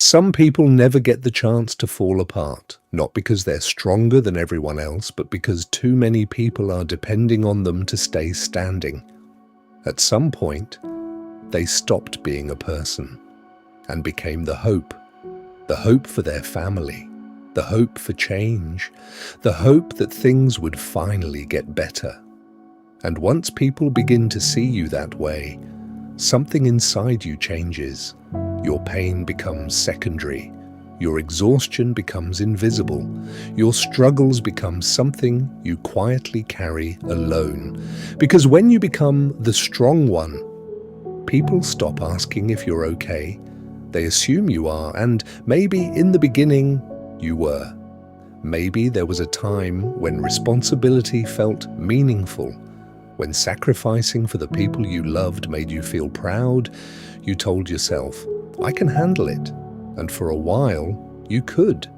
Some people never get the chance to fall apart, not because they're stronger than everyone else, but because too many people are depending on them to stay standing. At some point, they stopped being a person and became the hope for their family, the hope for change, the hope that things would finally get better. And once people begin to see you that way, something inside you changes. Your pain becomes secondary. Your exhaustion becomes invisible. Your struggles become something you quietly carry alone. Because when you become the strong one, people stop asking if you're okay. They assume you are, and maybe in the beginning you were. Maybe there was a time when responsibility felt meaningful, when sacrificing for the people you loved made you feel proud. You told yourself, I can handle it. And for a while, you could.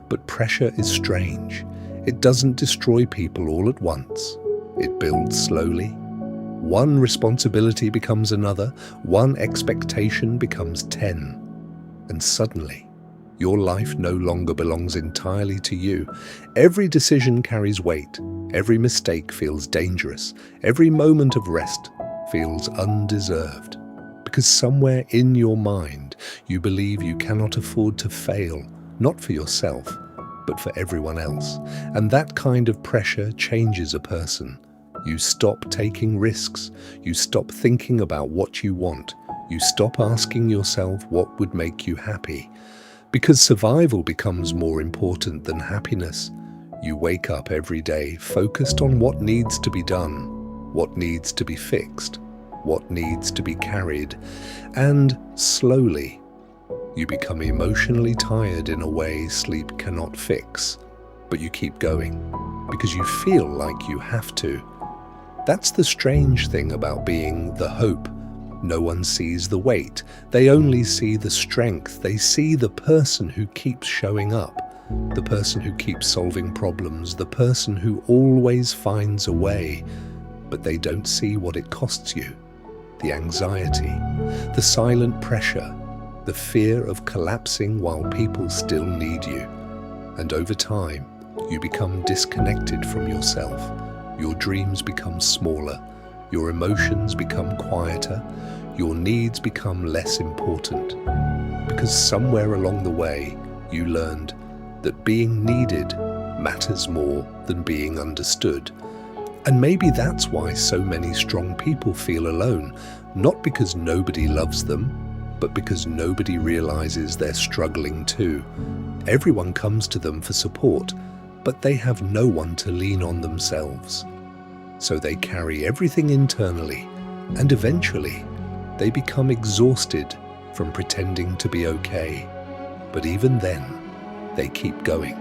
But pressure is strange. It doesn't destroy people all at once. It builds slowly. One responsibility becomes another, one expectation becomes 10. And suddenly, your life no longer belongs entirely to you. Every decision carries weight. Every mistake feels dangerous. Every moment of rest feels undeserved. Because somewhere in your mind, you believe you cannot afford to fail, not for yourself, but for everyone else. And that kind of pressure changes a person. You stop taking risks. You stop thinking about what you want. You stop asking yourself what would make you happy. Because survival becomes more important than happiness. You wake up every day focused on what needs to be done, what needs to be fixed, what needs to be carried, and slowly, you become emotionally tired in a way sleep cannot fix. But you keep going, because you feel like you have to. That's the strange thing about being the hope. No one sees the weight. They only see the strength. They see the person who keeps showing up, the person who keeps solving problems, the person who always finds a way. But they don't see what it costs you. The anxiety, the silent pressure, the fear of collapsing while people still need you. And over time, you become disconnected from yourself. Your dreams become smaller. Your emotions become quieter. Your needs become less important. Because somewhere along the way, you learned that being needed matters more than being understood. And maybe that's why so many strong people feel alone, not because nobody loves them, but because nobody realizes they're struggling too. Everyone comes to them for support, but they have no one to lean on themselves. So they carry everything internally, and eventually, they become exhausted from pretending to be okay. But even then, they keep going,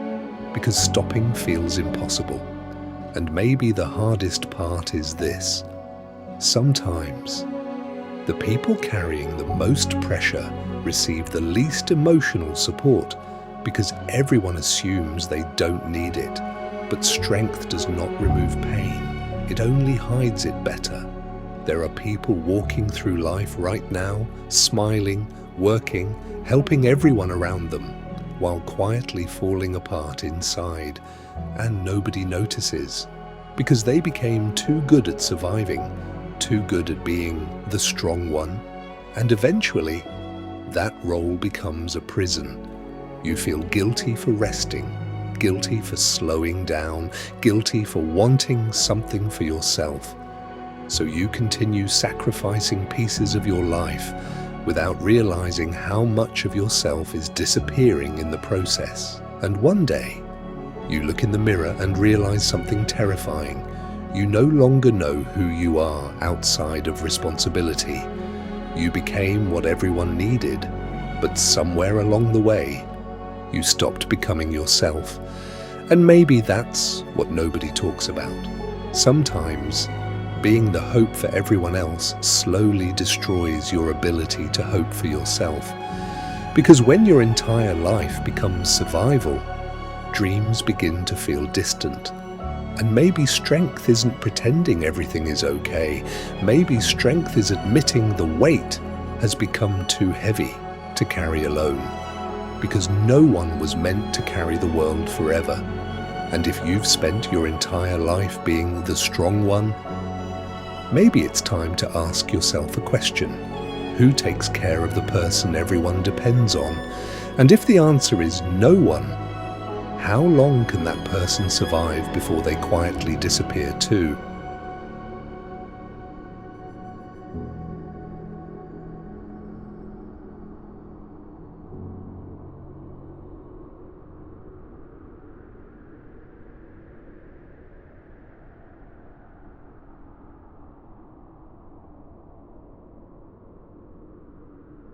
because stopping feels impossible. And maybe the hardest part is this. Sometimes, the people carrying the most pressure receive the least emotional support because everyone assumes they don't need it. But strength does not remove pain. It only hides it better. There are people walking through life right now, smiling, working, helping everyone around them, while quietly falling apart inside. And nobody notices, because they became too good at surviving, too good at being the strong one, and eventually, that role becomes a prison. You feel guilty for resting, guilty for slowing down, guilty for wanting something for yourself. So you continue sacrificing pieces of your life without realizing how much of yourself is disappearing in the process. And one day, you look in the mirror and realize something terrifying. You no longer know who you are outside of responsibility. You became what everyone needed, but somewhere along the way, you stopped becoming yourself. And maybe that's what nobody talks about. Sometimes, being the hope for everyone else slowly destroys your ability to hope for yourself. Because when your entire life becomes survival, dreams begin to feel distant. And maybe strength isn't pretending everything is okay. Maybe strength is admitting the weight has become too heavy to carry alone. because no one was meant to carry the world forever. And if you've spent your entire life being the strong one, maybe it's time to ask yourself a question. Who takes care of the person everyone depends on? And if the answer is no one, how long can that person survive before they quietly disappear too?